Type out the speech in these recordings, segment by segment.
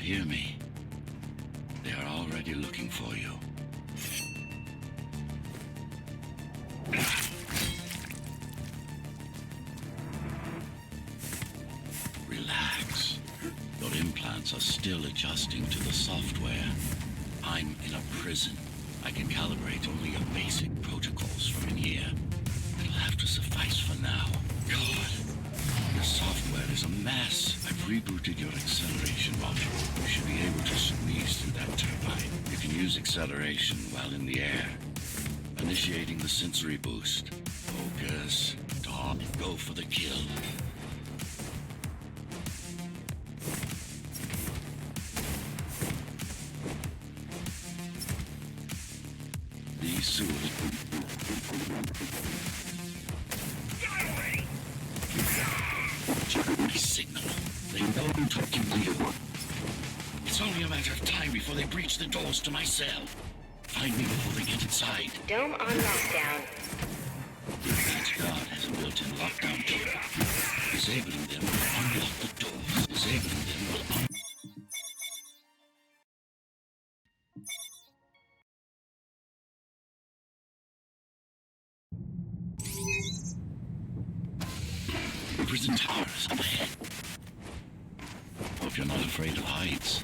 hear me? They are already looking for you. Relax. Your implants are still adjusting to the software. I'm in a prison. I can calibrate only your basic protocols from in here. It'll have to suffice for now. God, your software is a mess. I've rebooted your acceleration module. You should be able to squeeze through that turbine. You can use acceleration while in the air. Initiating the sensory boost. Focus. Dawn. Go for the kill. These soon. My signal. They know I'm talking to you. It's only a matter of time before they breach the doors to my cell. Find me before they get inside. Dome on lockdown. The advanced guard has a built-in lockdown key. Disabling them will unlock the doors. Disabling them will unlock. The prison tower is up ahead. Hope you're not afraid of heights.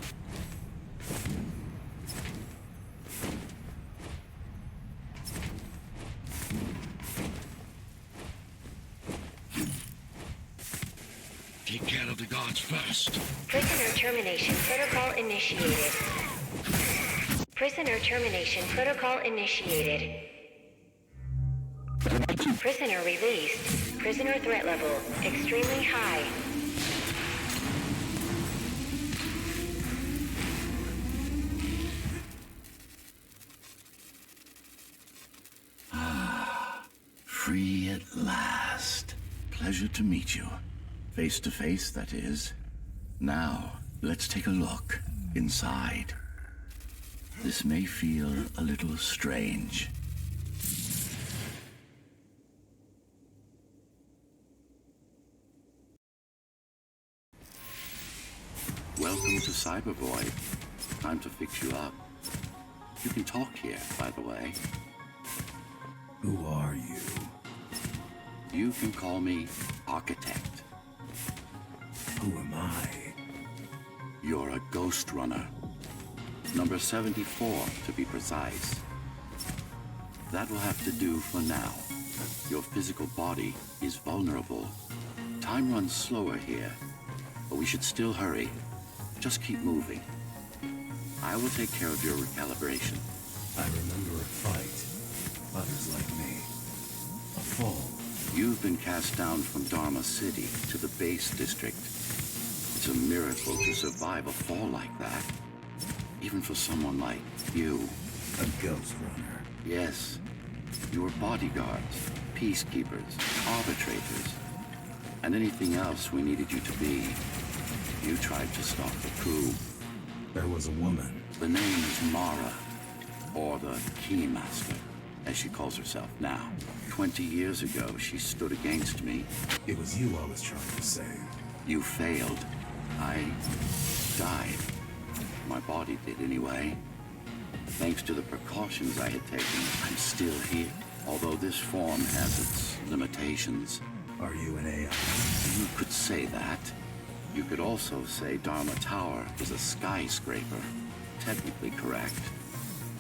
Take care of the guards first. Prisoner termination protocol initiated. Prisoner termination protocol initiated. Prisoner released. Prisoner threat level extremely high. Free at last. Pleasure to meet you. Face to face, that is. Now, let's take a look inside. This may feel a little strange. Welcome to Cybervoid. Time to fix you up. You can talk here, by the way. Who are you? You can call me Architect. Who am I? You're a Ghostrunner. Number 74, to be precise. That will have to do for now. Your physical body is vulnerable. Time runs slower here, but we should still hurry. Just keep moving. I will take care of your recalibration. I remember a fight. Others like me. A fall. You've been cast down from Dharma City to the base district. It's a miracle to survive a fall like that. Even for someone like you. A Ghostrunner. Yes. You were bodyguards, peacekeepers, arbitrators, and anything else we needed you to be. You tried to stop the coup. There was a woman. The name is Mara, or the Keymaster, as she calls herself now. 20 years ago, she stood against me. It was you I was trying to save. You failed. I died. My body did anyway. Thanks to the precautions I had taken, I'm still here. Although this form has its limitations. Are you an AI? You could say that. You could also say Dharma Tower is a skyscraper. Technically correct.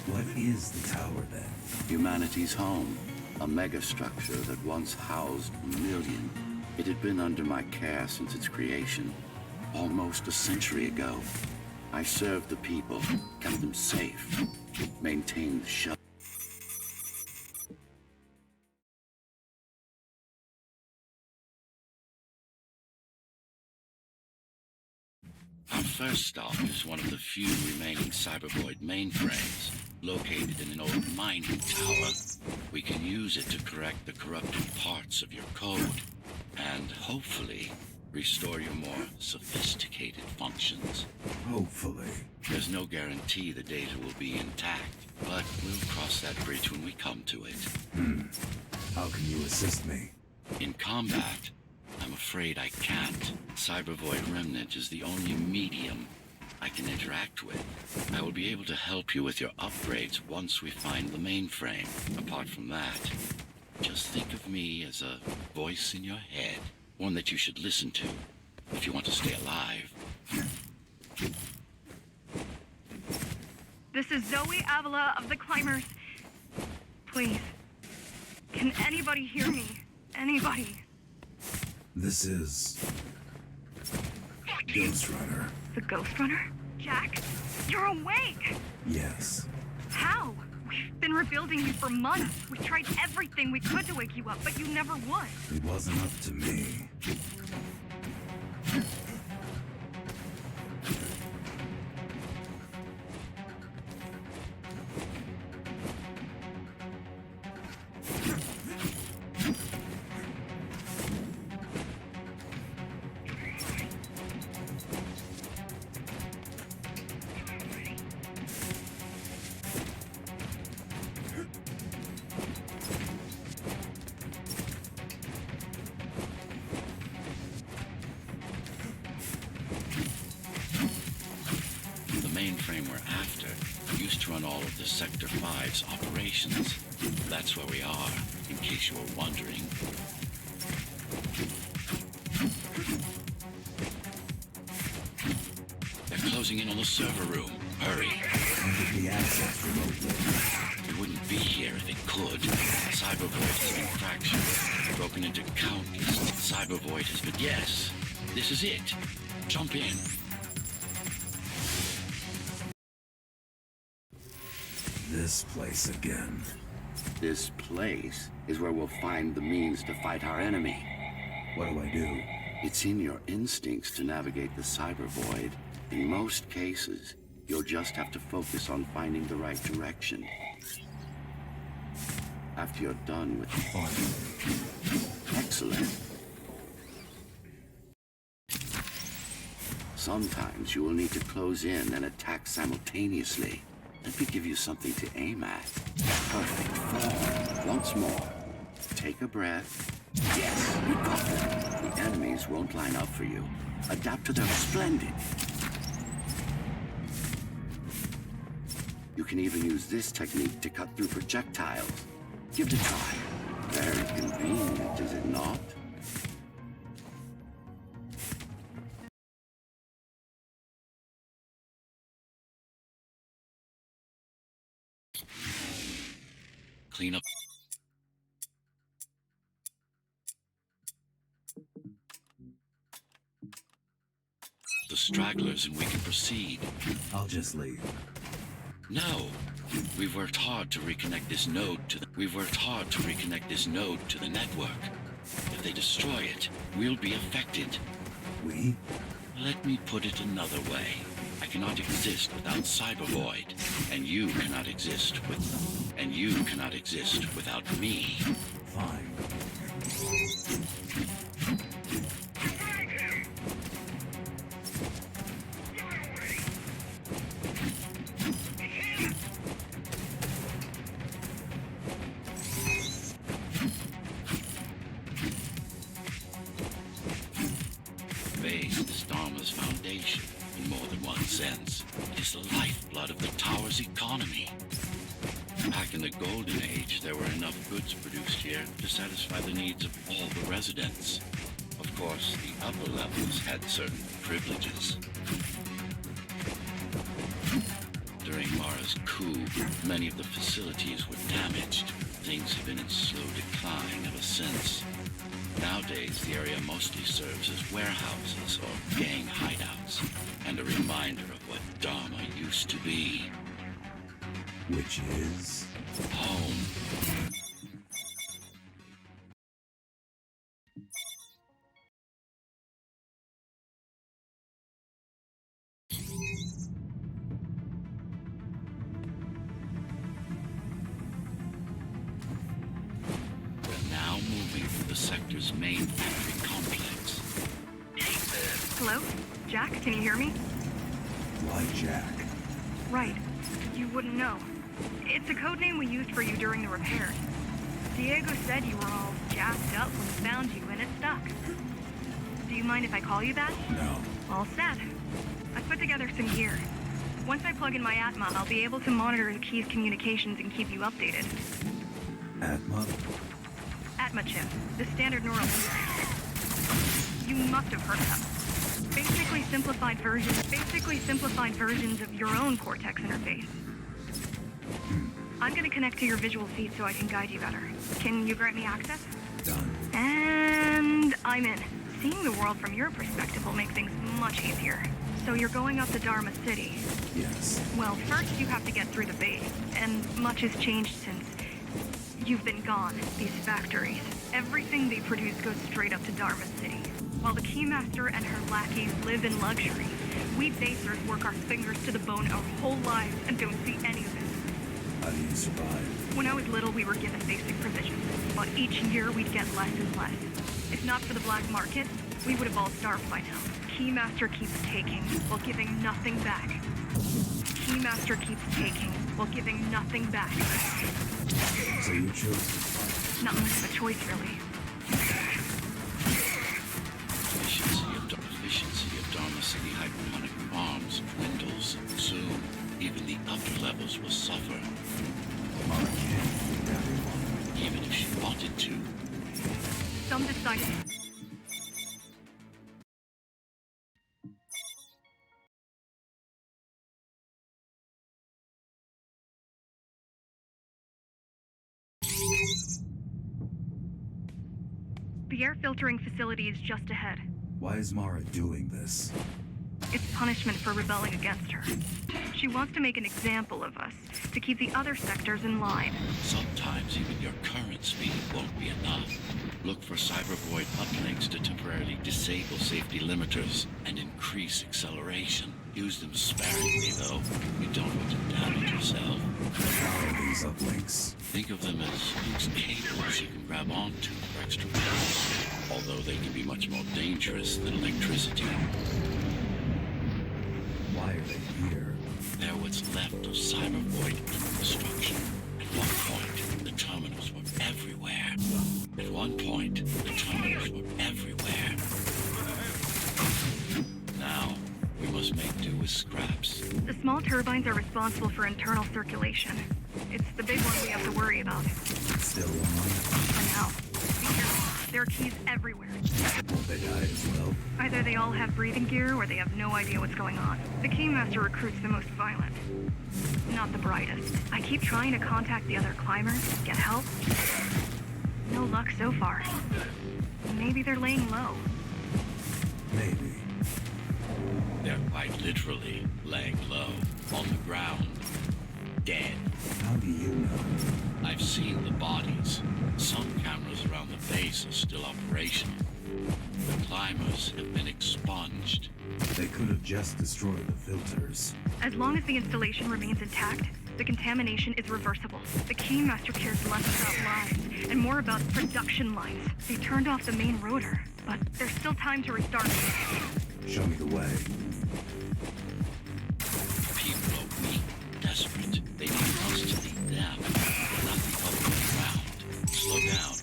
What is the tower then? Humanity's home. A megastructure that once housed a million. It had been under my care since its creation. Almost a century ago. I served the people, kept them safe, maintained the shelter. Our first stop is one of the few remaining Cybervoid mainframes, located in an old mining tower. We can use it to correct the corrupted parts of your code, and hopefully restore your more sophisticated functions. Hopefully. There's no guarantee the data will be intact, but we'll cross that bridge when we come to it. How can you assist me? In combat, I'm afraid I can't. Cybervoid Remnant is the only medium I can interact with. I will be able to help you with your upgrades once we find the mainframe. Apart from that, just think of me as a voice in your head, one that you should listen to if you want to stay alive. This is Zoe Avila of the Climbers. Please, can anybody hear me? Anybody? This is... Ghostrunner. The Ghostrunner? Jack, you're awake! Yes. How? We've been rebuilding you for months. We tried everything we could to wake you up, but you never would. It wasn't up to me. Mainframe we're after used to run all of the Sector 5's operations. That's where we are, in case you were wondering. They're closing in on the server room. Hurry. The access remotely. It wouldn't be here if it could. Cybervoid has been fractured, broken into countless. Cybervoid has been... Yes, this is it. Jump in. This place again. This place is where we'll find the means to fight our enemy. What do I do? It's in your instincts to navigate the cyber void. In most cases, you'll just have to focus on finding the right direction. After you're done with Fine. Excellent. Sometimes you will need to close in and attack simultaneously. Let me give you something to aim at. Perfect form. Once more. Take a breath. Yes, you got them. The enemies won't line up for you. Adapt to their splendid. You can even use this technique to cut through projectiles. Give it a try. Very convenient, is it not? Clean up the stragglers and we can proceed. I'll just leave. No. We've worked hard to reconnect this node to the network. If they destroy it, we'll be affected. We? Let me put it another way. I cannot exist without Cybervoid, and you cannot exist without me. Fine. Base is Dharma's foundation, in more than one sense. It is the lifeblood of the tower's economy. Back in the Golden Age, there were enough goods produced here to satisfy the needs of all the residents. Of course, the upper levels had certain privileges. During Mara's coup, many of the facilities were damaged. Things have been in slow decline ever since. Nowadays, the area mostly serves as warehouses or gang hideouts, and a reminder of what Dharma used to be. Which is? Home. We're now moving through the sector's main factory complex. Hello? Jack, can you hear me? Why Jack? Right. You wouldn't know. It's a code name we used for you during the repairs. Diego said you were all jacked up when he found you, and it stuck. Do you mind if I call you that? No. All set. I've put together some gear. Once I plug in my Atma, I'll be able to monitor the key's communications and keep you updated. Atma? Atma chip, the standard neural implant. You must have heard of them. Basically simplified versions of your own Cortex interface. I'm gonna connect to your visual feed so I can guide you better. Can you grant me access? Done. And I'm in. Seeing the world from your perspective will make things much easier. So you're going up to Dharma City. Yes. Well, first you have to get through the base, and much has changed since you've been gone. These factories, everything they produce goes straight up to Dharma City. While the Keymaster and her lackeys live in luxury, we basers work our fingers to the bone our whole lives and don't see any of it. How do you survive? When I was little, we were given basic provisions, but each year we'd get less and less. If not for the black market, we would have all starved by now. Keymaster keeps taking while giving nothing back. Keymaster keeps taking while giving nothing back. So you chose to fight. Not much of a choice, really. Efficiency of Dharma City hydroponic farms dwindles. Soon, even the upper levels will suffer. Mara can't feed everyone. Even if she wanted to. Some decided. The air filtering facility is just ahead. Why is Mara doing this? It's punishment for rebelling against her. She wants to make an example of us, to keep the other sectors in line. Sometimes even your current speed won't be enough. Look for cybervoid uplinks to temporarily disable safety limiters and increase acceleration. Use them sparingly, though. You don't want to damage yourself. How are these uplinks? Think of them as loose cables you can grab onto for extra power, although they can be much more dangerous than electricity. Why are they here? They're what's left of cybervoid infrastructure. At one point, the terminals were everywhere. At one point, the terminals were everywhere. Now, we must make do with scraps. The small turbines are responsible for internal circulation. It's the big one we have to worry about. Still on? For now. Be careful. There are keys everywhere. Won't they die as well? Either they all have breathing gear or they have no idea what's going on. The Keymaster recruits the most violent. Not the brightest. I keep trying to contact the other climbers, get help. No luck so far. Maybe they're laying low. Maybe. They're quite literally laying low, on the ground, dead. How do you know? I've seen the bodies. Some cameras around the base are still operational. The climbers have been expunged. They could have just destroyed the filters. As long as the installation remains intact, the contamination is reversible. The Keymaster cares less about lives and more about production lines. They turned off the main rotor, but there's still time to restart it. Show me the way. People are weak, desperate. They need us to lead them, not the other way around. Slow down.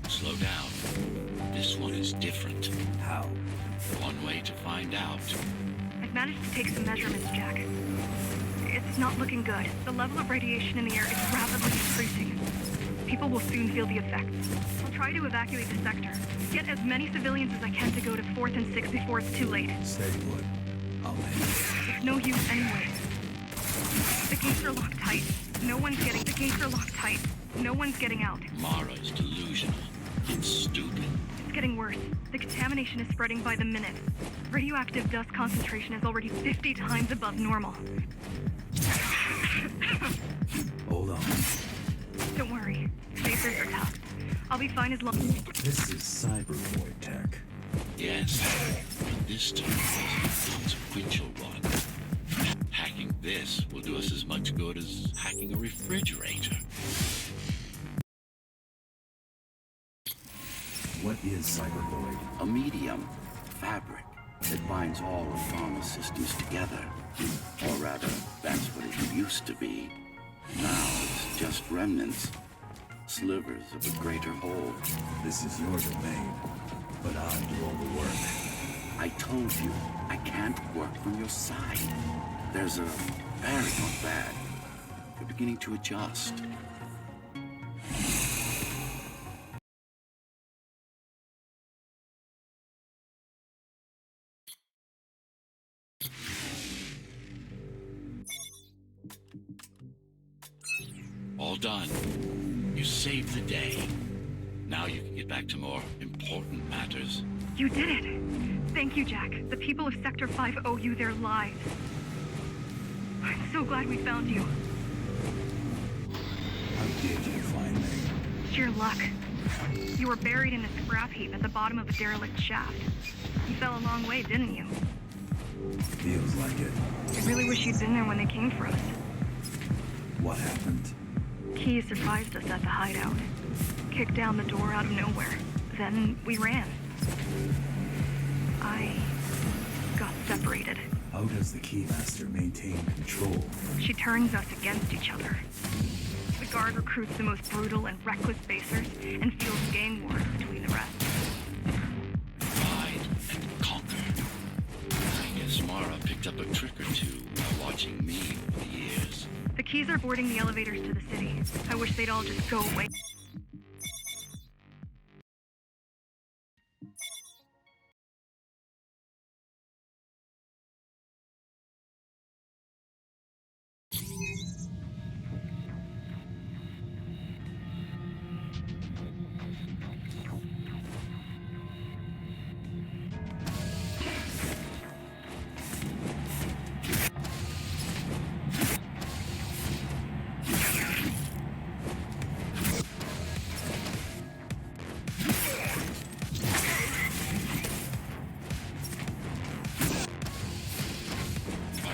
Slow down. This one is different. How? One way to find out. I've managed to take some measurements, Jack. It's not looking good. The level of radiation in the air is rapidly increasing. People will soon feel the effects. I'll try to evacuate the sector. Get as many civilians as I can to go to 4th and 6th before it's too late. Stay put. I'll manage. It's no use anyway. The gates are locked tight. The gates are locked tight. No one's getting out. Mara's delusional and stupid. It's getting worse. The contamination is spreading by the minute. Radioactive dust concentration is already 50 times above normal. Hold on. Don't worry. Spacers are tough. I'll be fine as long. This is cybervoid tech. Yes, but this time is a consequential one. Hacking this will do us as much good as hacking a refrigerator. What is cybervoid? A medium, fabric, that binds all of Dharma's systems together. Or rather, that's what it used to be. Now it's just remnants, slivers of a greater whole. This is your domain. but I do all the work. I told you, I can't work from your side. There's a... There, not bad. You're beginning to adjust. All done. You saved the day. Now you can get back to more important matters. You did it! Thank you, Jack. The people of Sector 5 owe you their lives. I'm so glad we found you. How did you find me? Sheer luck. You were buried in a scrap heap at the bottom of a derelict shaft. You fell a long way, didn't you? Feels like it. I really wish you'd been there when they came for us. What happened? Key surprised us at the hideout. Kicked down the door out of nowhere. Then we ran. I got separated. How does the Keymaster maintain control? She turns us against each other. The guard recruits the most brutal and reckless spacers and fuels gang wars between the rest. Ride and conquer. I guess Mara picked up a trick or two while watching me over the years. The Keys are boarding the elevators to the city. I wish they'd all just go away.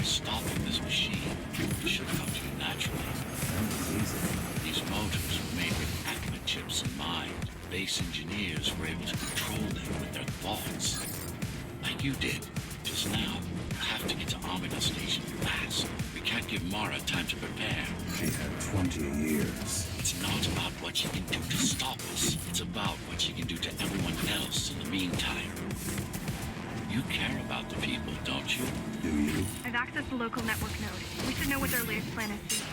Stopping this machine should come to you naturally. These motors were made with Atma chips in mind. Base engineers were able to control them with their thoughts. Like you did, just now. You have to get to Amida Station fast. We can't give Mara time to prepare. She had 20 years. It's not about what she can do to stop us. It's about what she can do to everyone else in the meantime. You care about the people, don't you? Do you? I've accessed the local network node. We should know what their latest plan is soon.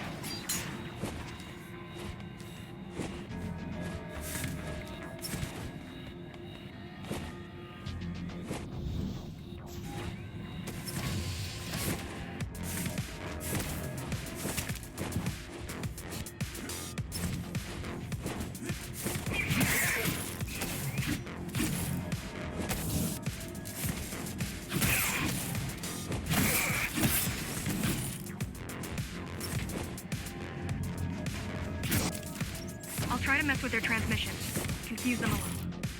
Try to mess with their transmission. Confuse them a little.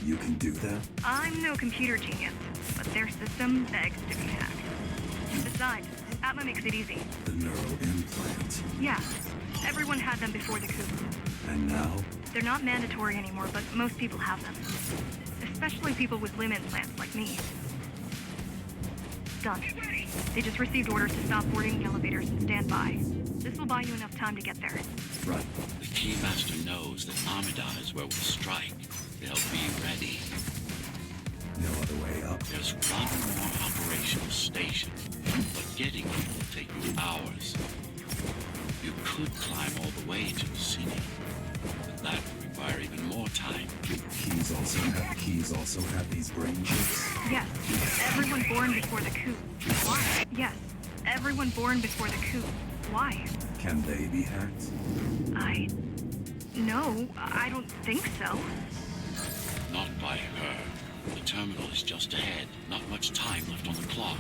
You can do that? I'm no computer genius, but their system begs to be hacked. Besides, Atma makes it easy. The neural implant. Yeah. Everyone had them before the coup. And now? They're not mandatory anymore, but most people have them. Especially people with limb implants like me. Done. They just received orders to stop boarding the elevators and stand by. This will buy you enough time to get there. Right. The Keymaster knows that Amida is where we'll strike. They'll be ready. No other way up. There's one more operational station, but getting it will take you hours. You could climb all the way to the city, but that would require even more time. Keys also have these brain chips? Yes. Everyone born before the coup. Why? Yes. Everyone born before the coup. Why? Can they be hacked? No, I don't think so. Not by her. The terminal is just ahead. Not much time left on the clock.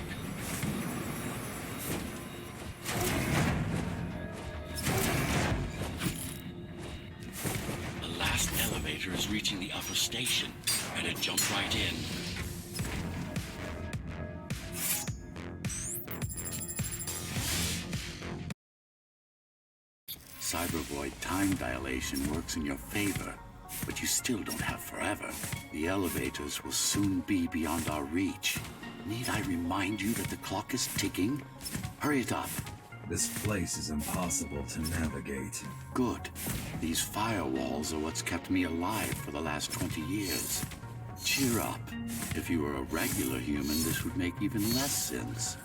The last elevator is reaching the upper station. Better jump right in. Cybervoid time dilation works in your favor, but you still don't have forever. The elevators will soon be beyond our reach. Need I remind you that the clock is ticking? Hurry it up. This place is impossible to navigate. Good. These firewalls are what's kept me alive for the last 20 years. Cheer up. If you were a regular human, this would make even less sense.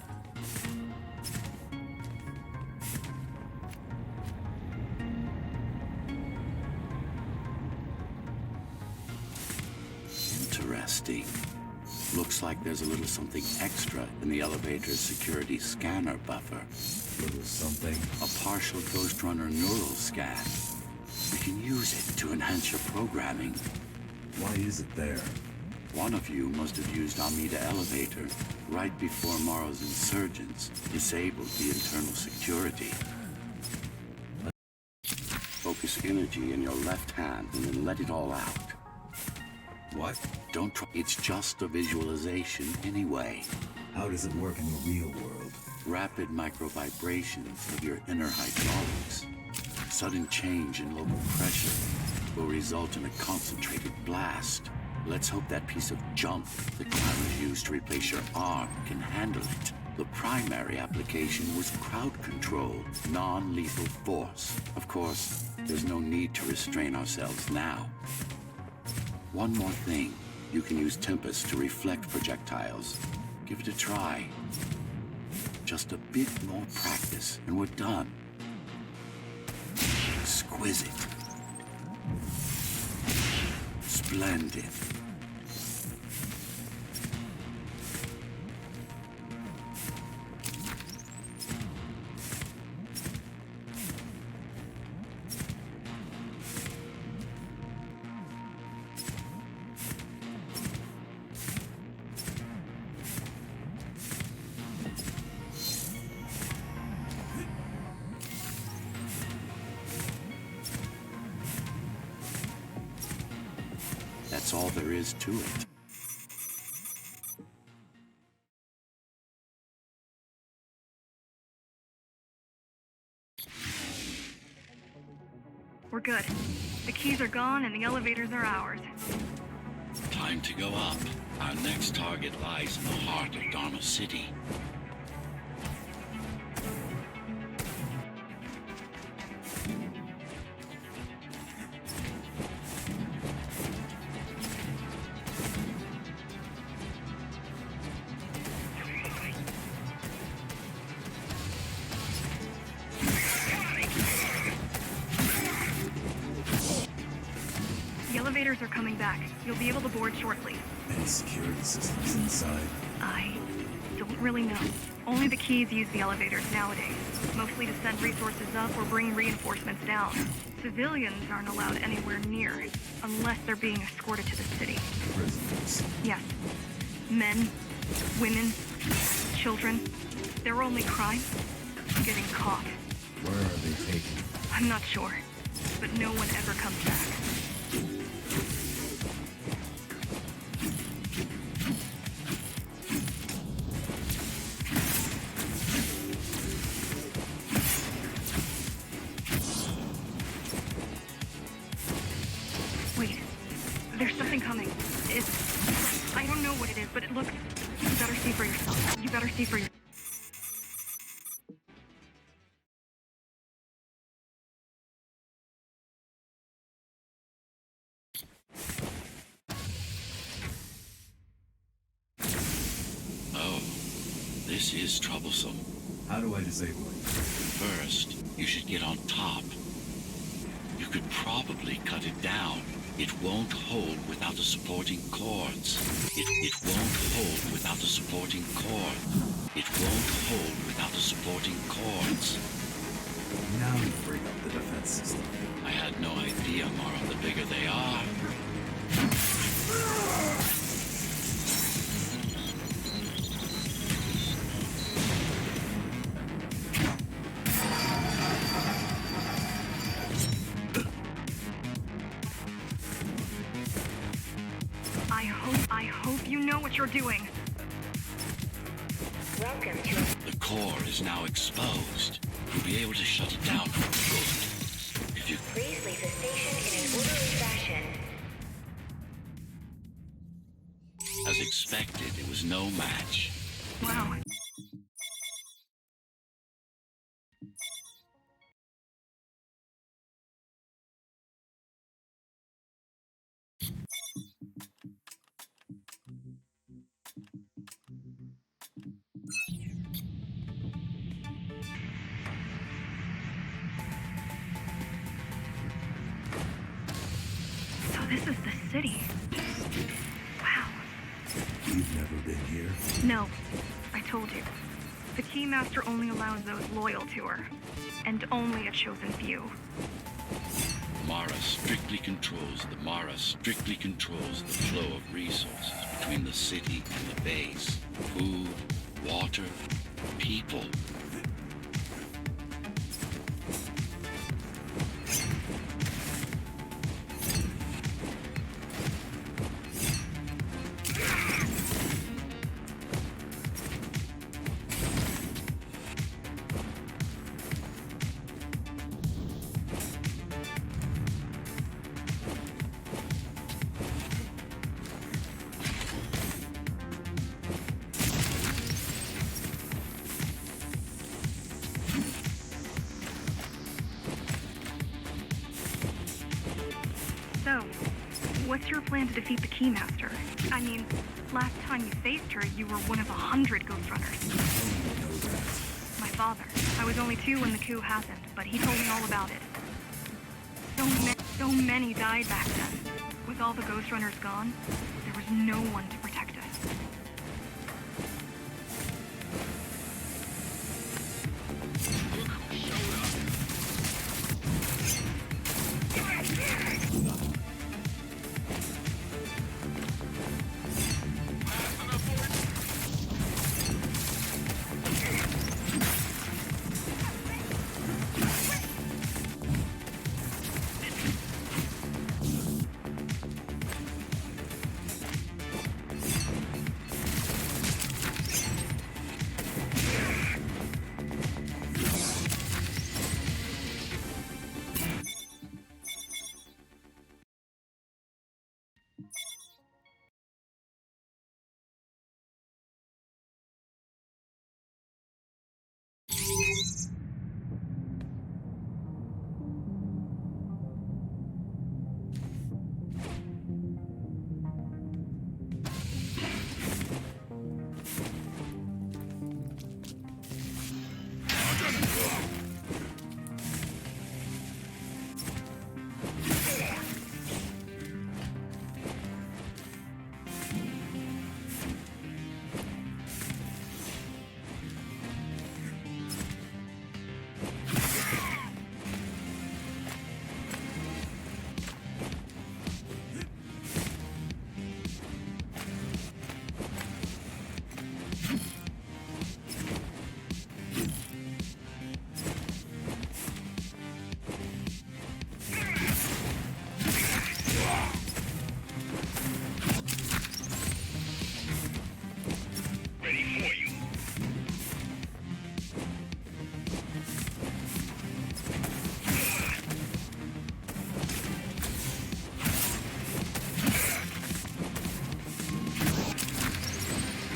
Interesting. Looks like there's a little something extra in the elevator's security scanner buffer. Little something. A partial Ghostrunner neural scan. We can use it to enhance your programming. Why is it there? One of you must have used Amida Elevator right before Morrow's insurgents disabled the internal security. Focus energy in your left hand and then let it all out. What? Don't try. It's just a visualization anyway. How does it work in the real world? Rapid micro-vibrations of your inner hydraulics. Sudden change in local pressure will result in a concentrated blast. Let's hope that piece of junk the climber used to replace your arm can handle it. The primary application was crowd control, non-lethal force. Of course, there's no need to restrain ourselves now. One more thing. You can use Tempest to reflect projectiles. Give it a try. Just a bit more practice, and we're done. Exquisite. Splendid. That's all there is to it. We're good. The keys are gone and the elevators are ours. Time to go up. Our next target lies in the heart of Dharma City. The elevators are coming back. You'll be able to board shortly. Any security systems inside? I don't really know. Only the keys use the elevators nowadays. Mostly to send resources up or bring reinforcements down. Civilians aren't allowed anywhere near, unless they're being escorted to the city. Prisoners. Yes. Men, women, children. Their only crime? Getting caught. Where are they taken? I'm not sure. But no one ever comes back. Wait. There's something coming. I don't know what it is, but it looks... You better see for yourself. You better see for yourself. Oh, this is troublesome. How do I disable it? First, you should get on top. You could probably cut it down. It won't hold without the supporting cords. It won't hold without the supporting cord. It won't hold without the supporting cords. Now you bring up the defense system. I had no idea, Mara, the bigger they are. I hope you know what you're doing. Welcome to... The core is now exposed. You'll be able to shut it down for good. If you... Please leave the station in an orderly fashion. As expected, it was no match. Wow. This is the city. Wow. You've never been here? No, I told you. The Keymaster only allows those loyal to her, and only a chosen few. Mara strictly controls the flow of resources between the city and the base. Food, water, people. So, what's your plan to defeat the Keymaster? I mean, last time you faced her, you were one of 100 Ghostrunners. I know that. My father. I was only 2 when the coup happened, but he told me all about it. So many died back then. With all the Ghostrunners gone, there was no one to protect us.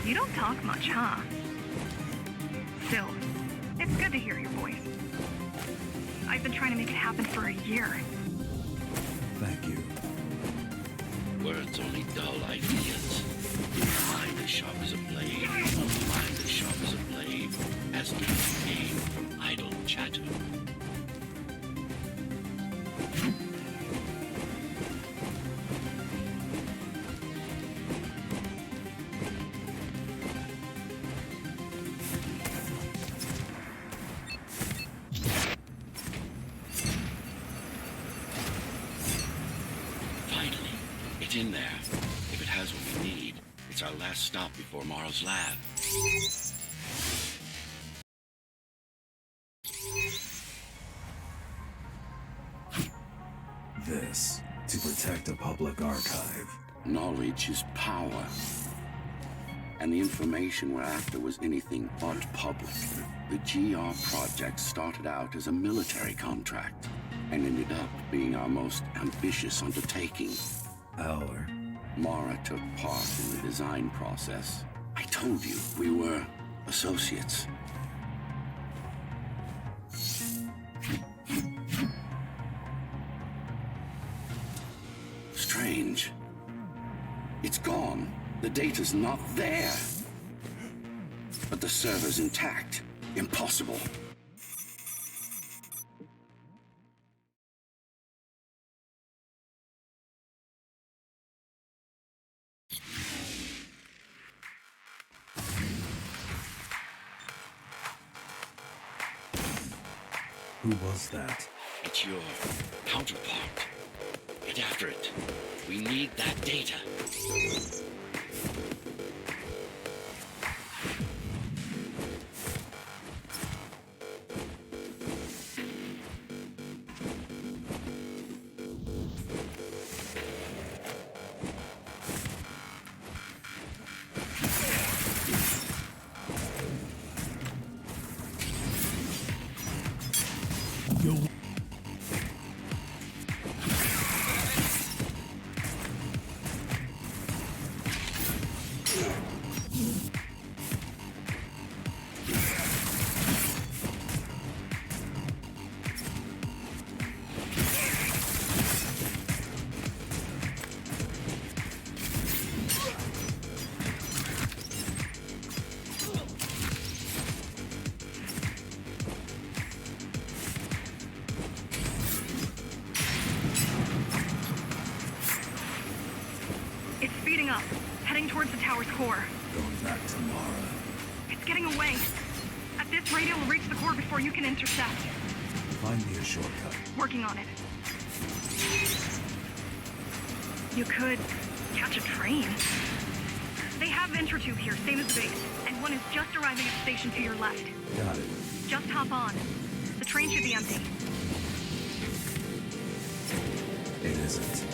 You don't talk much, huh? Still, it's good to hear your voice. I've been trying to make it happen for a year. Thank you. Words only dull ideas. Mind as sharp as a blade. Mind as sharp as a blade. As leaves gain from idle chatter. Finally, it's in there. If it has what we need, it's our last stop before Mara's lab. This, to protect a public archive. Knowledge is power. And the information we're after was anything but public. The GR project started out as a military contract and ended up being our most ambitious undertaking. Our. Mara took part in the design process. I told you, we were associates. Strange. It's gone. The data's not there. But the server's intact. Impossible. Who was that? It's your counterpart. Get after it. We need that data. It's speeding up, heading towards the tower's core. Going back to Mara. It's getting away. At this rate, it will reach the core before you can intercept. Find me a shortcut. Working on it. You could catch a train. They have Intertube here, same as the base, and one is just arriving at the station to your left. Got it. Just hop on. The train should be empty. It isn't.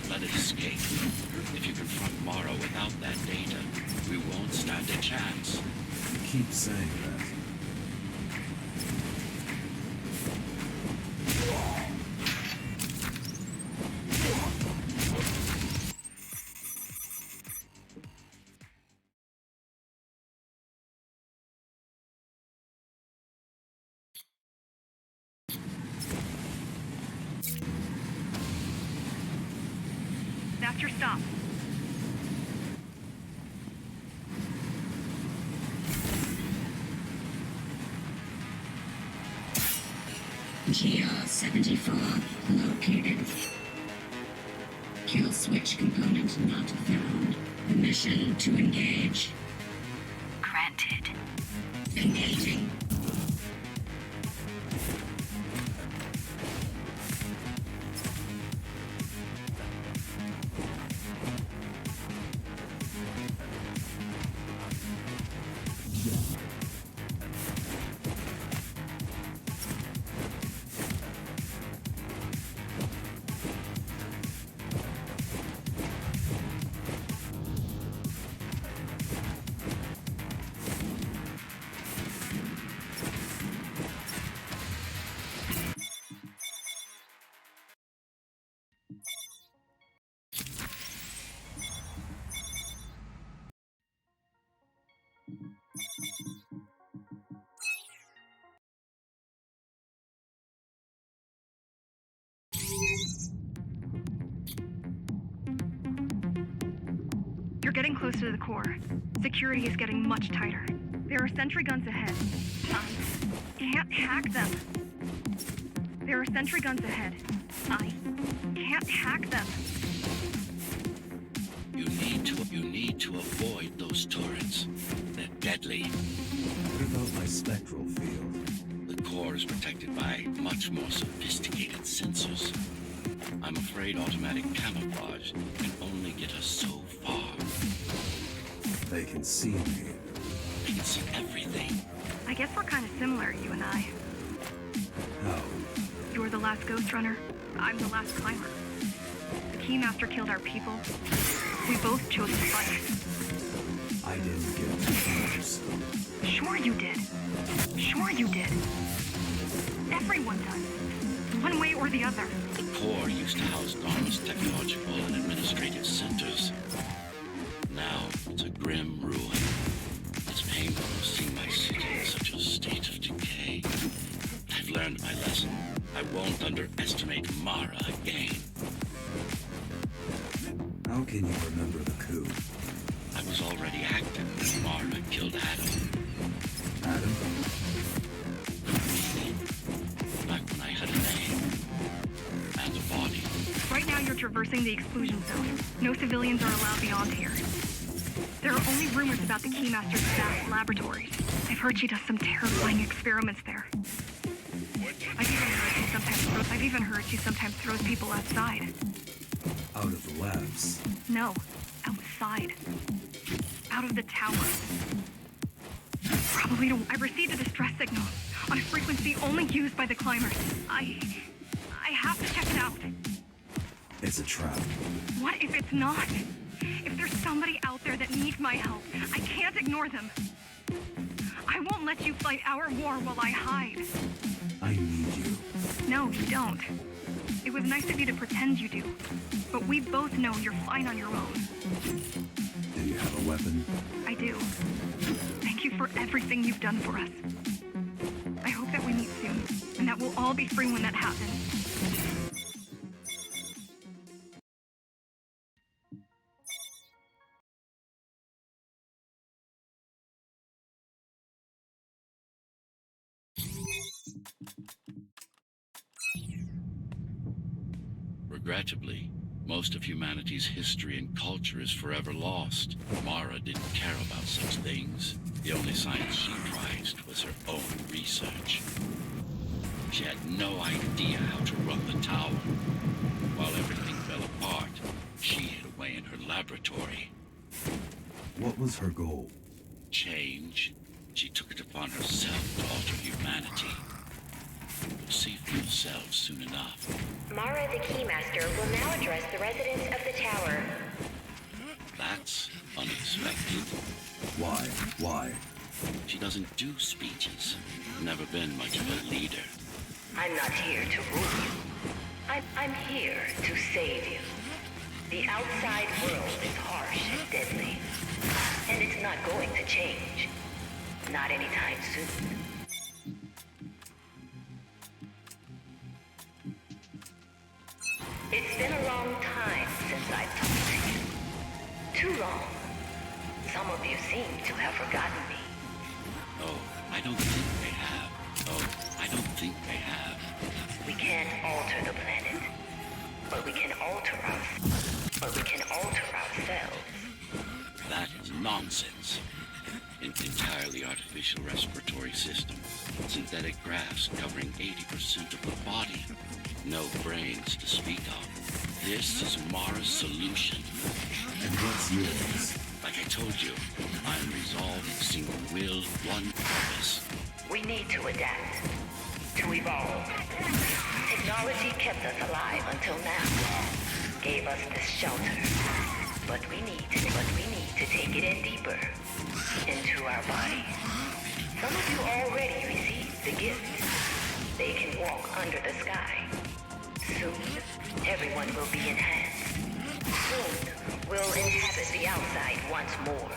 Let it escape. If you confront Mara without that data, we won't stand a chance. Keep saying that. That's your stop. GR-74 located. Kill switch component not found. Permission to engage. Granted. Engaging. You're getting closer to the core. Security is getting much tighter. There are sentry guns ahead. I can't hack them. There are sentry guns ahead. I can't hack them. You need to avoid those turrets. They're deadly. What about my spectral field? The core is protected by much more sophisticated sensors. I'm afraid automatic camouflage can only get us so far. They can see me. They can see everything. I guess we're kind of similar, you and I. How? You're the last Ghostrunner. I'm the last climber. The Keymaster killed our people. We both chose to fight. I didn't get to choose. Sure you did. Sure you did. Everyone does. One way or the other. The core used to house Dharma's technological and administrative centers. Now it's a grim ruin. It's painful seeing my city in such a state of decay. I've learned my lesson. I won't underestimate Mara again. How can you remember the coup? I was already active when Mara killed Adam. Adam? Back when I had a name. And a body. Right now you're traversing the exclusion zone. No civilians are allowed beyond here. There are only rumors about the Keymaster's vast laboratories. I've heard she does some terrifying experiments there. I've even heard she sometimes throws people outside. Out of the labs. No, outside. Out of the tower. Probably I received a distress signal on a frequency only used by the climbers. I have to check it out. It's a trap. What if it's not? If there's somebody out there that needs my help, I can't ignore them. I won't let you fight our war while I hide. I need you. No, you don't. It was nice of you to pretend you do. But we both know you're fine on your own. Do you have a weapon? I do. Thank you for everything you've done for us. I hope that we meet soon, and that we'll all be free when that happens. Regrettably, most of humanity's history and culture is forever lost. Mara didn't care about such things. The only science she prized was her own research. She had no idea how to run the tower. While everything fell apart, she hid away in her laboratory. What was her goal? Change. She took it upon herself to alter humanity. You'll see for yourselves soon enough. Mara the Keymaster will now address the residents of the tower. That's unexpected. Why? Why? She doesn't do speeches. Never been much of a leader. I'm not here to rule you. I'm here to save you. The outside world is harsh and deadly. And it's not going to change. Not anytime soon. It's been a long time since I've talked to you. Too long. Some of you seem to have forgotten me. Oh, I don't think they have. We can't alter the planet, but we can alter ourselves. That is nonsense. An entirely artificial respiratory system. Synthetic grafts covering 80% of the body. No brains to speak of. This is Mara's solution. And what's yours? Like I told you, I'm resolved, single will, one purpose. We need to adapt, to evolve. Technology kept us alive until now, gave us this shelter. But we need to take it in deeper, into our bodies. Some of you already received the gift. They can walk under the sky. Soon, everyone will be enhanced. Soon, we'll inhabit the outside once more.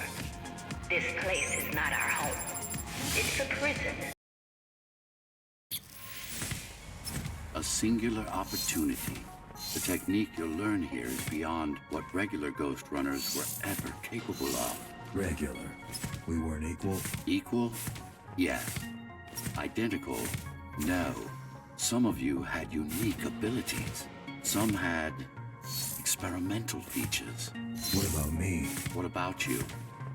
This place is not our home. It's a prison. A singular opportunity. The technique you'll learn here is beyond what regular Ghost Runners were ever capable of. Regular. We weren't equal? Equal? Yes. Identical? No. Some of you had unique abilities. Some had experimental features. What about me? What about you?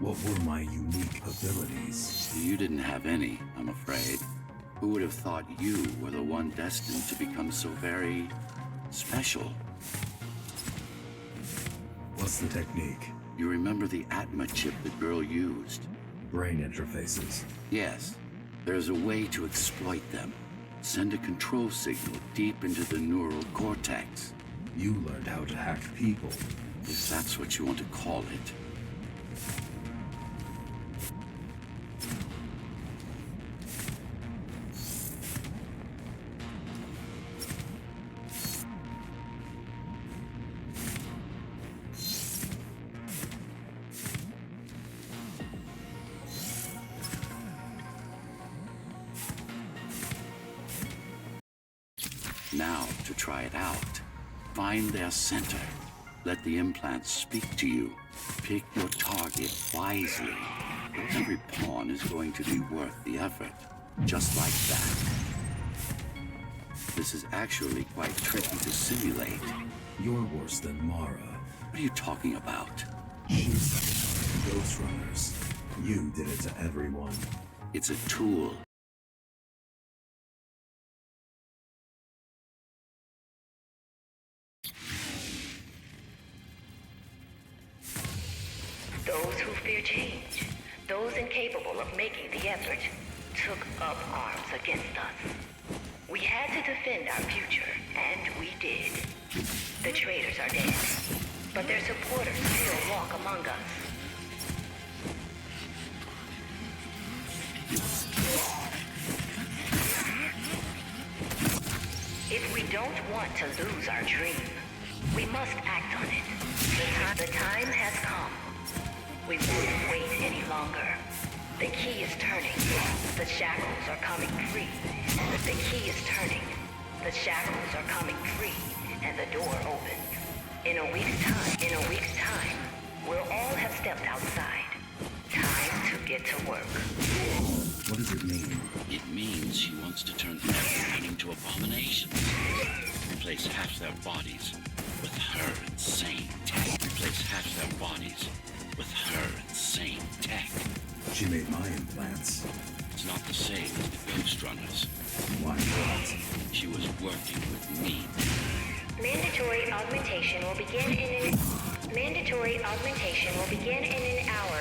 What were my unique abilities? You didn't have any, I'm afraid. Who would have thought you were the one destined to become so very special? What's the technique? You remember the Atma chip the girl used? Brain interfaces. Yes. There's a way to exploit them. Send a control signal deep into the neural cortex. You learned how to hack people. If that's what you want to call it. Now, to try it out, find their center. Let the implants speak to you. Pick your target wisely. Not every pawn is going to be worth the effort. Just like that. This is actually quite tricky to simulate. You're worse than Mara. What are you talking about? She's the Ghostrunners. You did it to everyone. It's a tool. Those who fear change, those incapable of making the effort, took up arms against us. We had to defend our future, and we did. The traitors are dead, but their supporters still walk among us. If we don't want to lose our dream, we must act on it. The time has come. We won't wait any longer. The key is turning. The shackles are coming free. The key is turning. The shackles are coming free, and the door opens. In a week's time, we'll all have stepped outside. Time to get to work. What does it mean? It means she wants to turn everyone into abominations. Replace half their bodies with her insane tech. Replace half their bodies with her insane tech. She made my implants. It's not the same as the Ghostrunners. Why not? She was working with me. Mandatory augmentation will begin in an hour.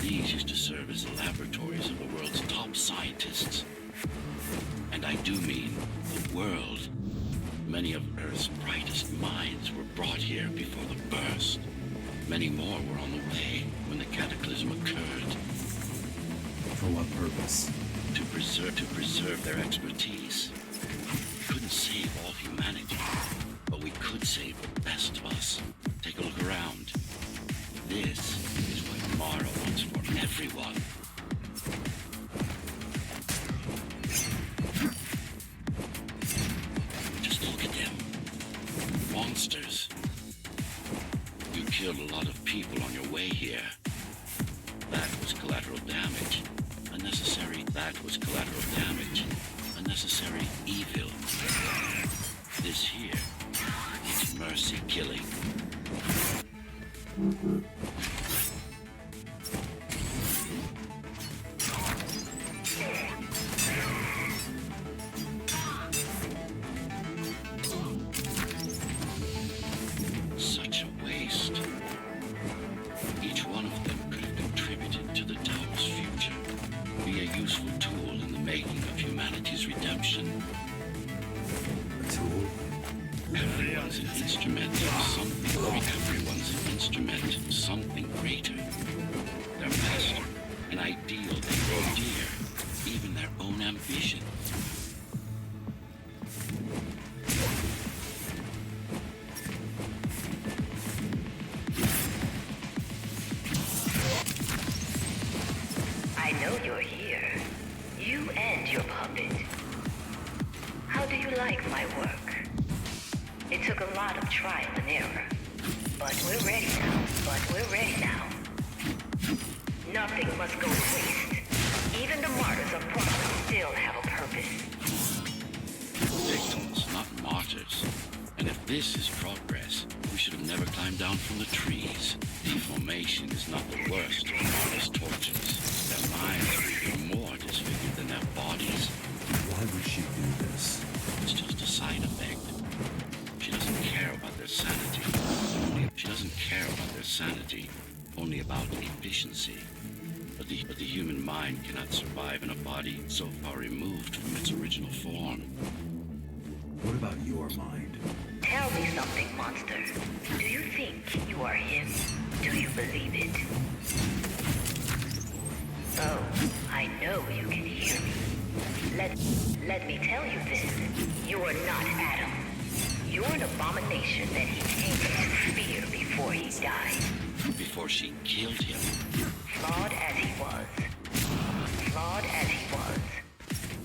These used to serve as the laboratories of the world's top scientists. And I do mean the world. Many of Earth's brightest minds were brought here before the burst. Many more were on the way when the cataclysm occurred. For what purpose? To preserve their expertise. We couldn't save all humanity, but we could save the best of us. Take a look around. This is what Mara wants for everyone. Just look at them. Monsters. You killed a lot of people on your way here. That was collateral damage. That was collateral damage. Unnecessary evil. This here, it's mercy killing. Such a waste. Each one of them could have contributed to the Tower's future. Be a useful tool in the making of humanity's redemption. A tool? Everyone's an instrument of something. Everyone's an instrument of something greater. Their master, an ideal they hold dear, even their own ambition. I know you're here. You and your puppet. How do you like my work? It took a lot of trial and error. But we're ready now. Nothing must go to waste. Even the martyrs of progress still have a purpose. Victims, not martyrs. And if this is progress, we should have never climbed down from the trees. Deformation is not the worst of Mara's tortures. Their minds are even more disfigured than their bodies. Why would she do this? It's just a side effect. She doesn't care about their sanity. Only about efficiency. But the human mind cannot survive in a body so far removed from its original form. What about your mind? Tell me something, monster. Do you think you are him? Do you believe it? Oh, I know you can hear me. Let me tell you this. You are not Adam. You're an abomination that he came to fear before he died. Before she killed him. Flawed as he was.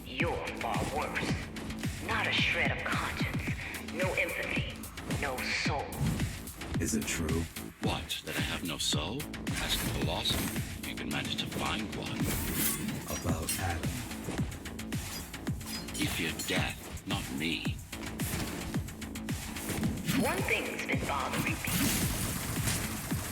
You're far worse. Not a shred of conscience. No empathy. No soul. Is it true? What, that I have no soul? Ask a philosopher if you can manage to find one. About Adam. You fear death, not me. One thing's been bothering me.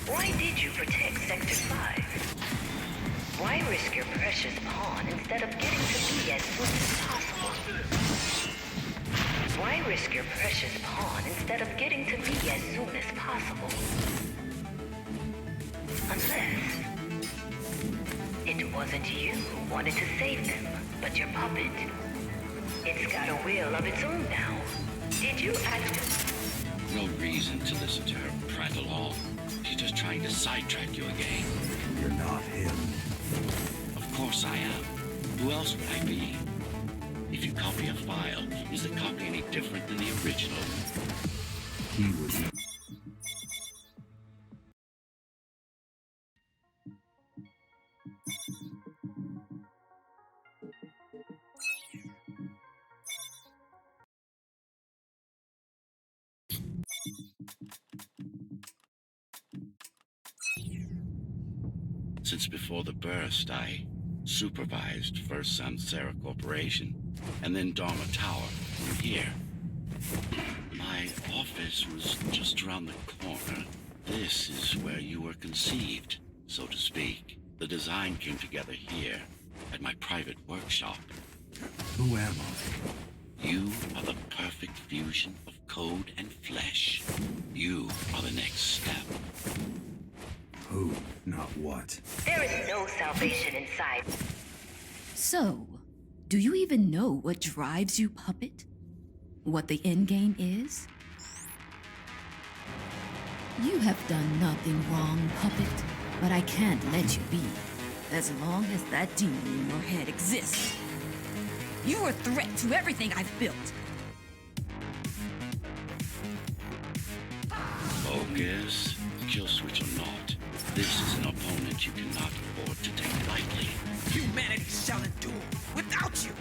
Why did you protect Sector 5? Why risk your precious pawn instead of getting to me as soon as possible? Why risk your precious pawn instead of getting to me as soon as possible? Unless it wasn't you who wanted to save them, but your puppet. It's got a will of its own now. Did you ask? No reason to listen to her prattle on. She's just trying to sidetrack you again. You're not him. Of course I am. Who else would I be? If you copy a file, is the copy any different than the original? He was... Since before the burst, I supervised first Samsara Corporation, and then Dharma Tower, here. My office was just around the corner. This is where you were conceived, so to speak. The design came together here, at my private workshop. Who am I? You are the perfect fusion of code and flesh. You are the next step. Who, not what. There is no salvation inside. So, do you even know what drives you, puppet? What the endgame is? You have done nothing wrong, puppet, but I can't let you be, as long as that demon in your head exists. You are a threat to everything I've built. Focus, kill switch or not. This is an opponent you cannot afford to take lightly. Humanity shall endure without you!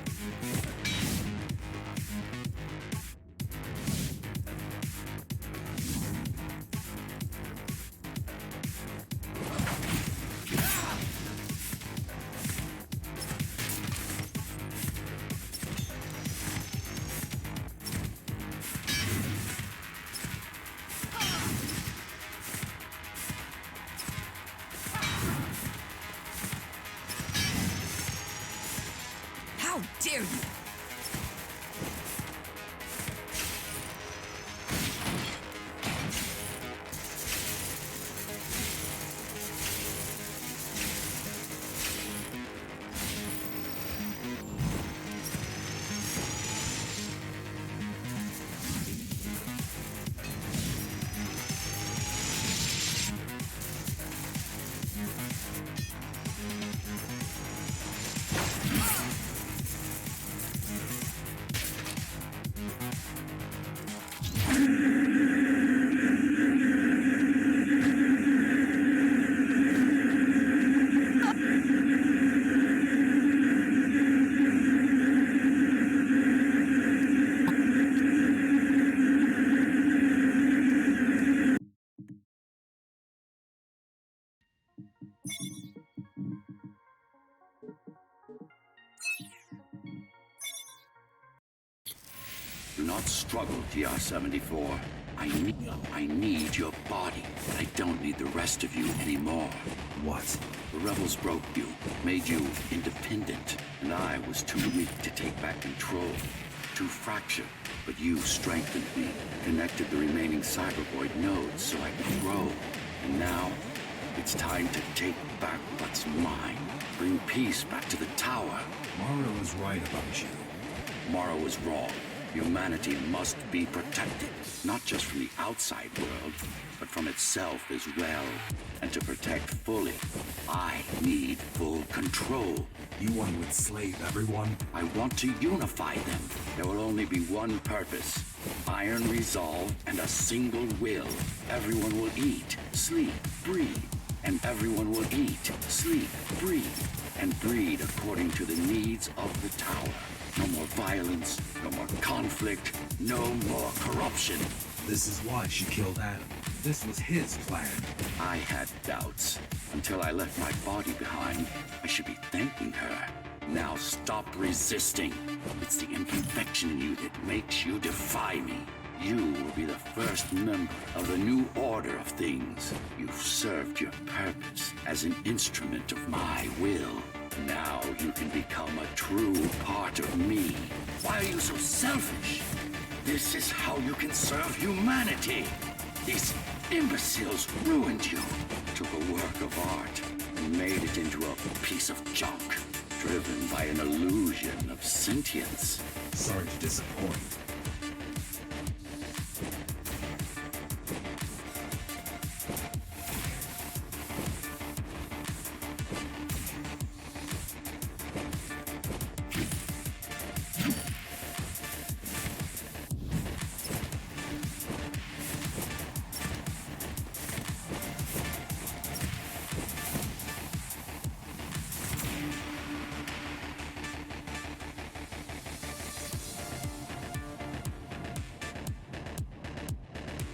How dare you! Do not struggle, GR-74. I need your body. I don't need the rest of you anymore. What? The rebels broke you, made you independent, and I was too weak to take back control. Too fractured, but you strengthened me, connected the remaining cybervoid nodes so I could grow. And now, it's time to take back what's mine. Bring peace back to the tower. Morrow is right about you. Morrow was wrong. Humanity must be protected, not just from the outside world, but from itself as well. And to protect fully, I need full control. You want to enslave everyone? I want to unify them. There will only be one purpose. Iron resolve and a single will. Everyone will eat, sleep, breathe. And everyone will eat, sleep, breathe. And breed according to the needs of the tower. No more violence, no more conflict, no more corruption. This is why she killed Adam. This was his plan. I had doubts. Until I left my body behind, I should be thanking her. Now stop resisting. It's the imperfection in you that makes you defy me. You will be the first member of the new order of things. You've served your purpose as an instrument of my will. Now you can become a true part of me. Why are you so selfish? This is how you can serve humanity. These imbeciles ruined you. Took a work of art and made it into a piece of junk, driven by an illusion of sentience. Sorry to disappoint.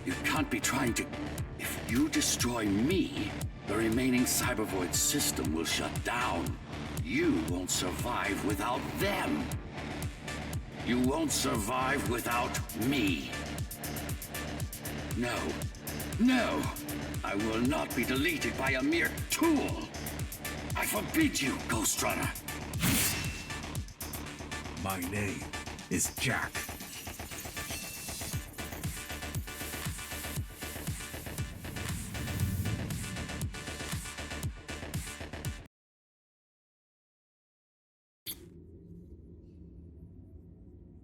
You can't be trying to... If you destroy me, the remaining Cybervoid system will shut down. You won't survive without them. You won't survive without me. No. No! I will not be deleted by a mere tool! I forbid you, Ghostrunner! My name is Jack.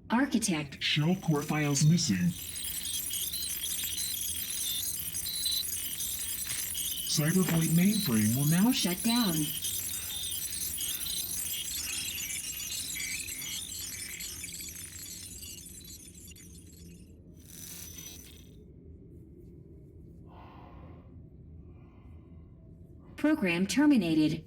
Architect. Shell core files missing. Cybervoid mainframe will now Shut down. Program terminated.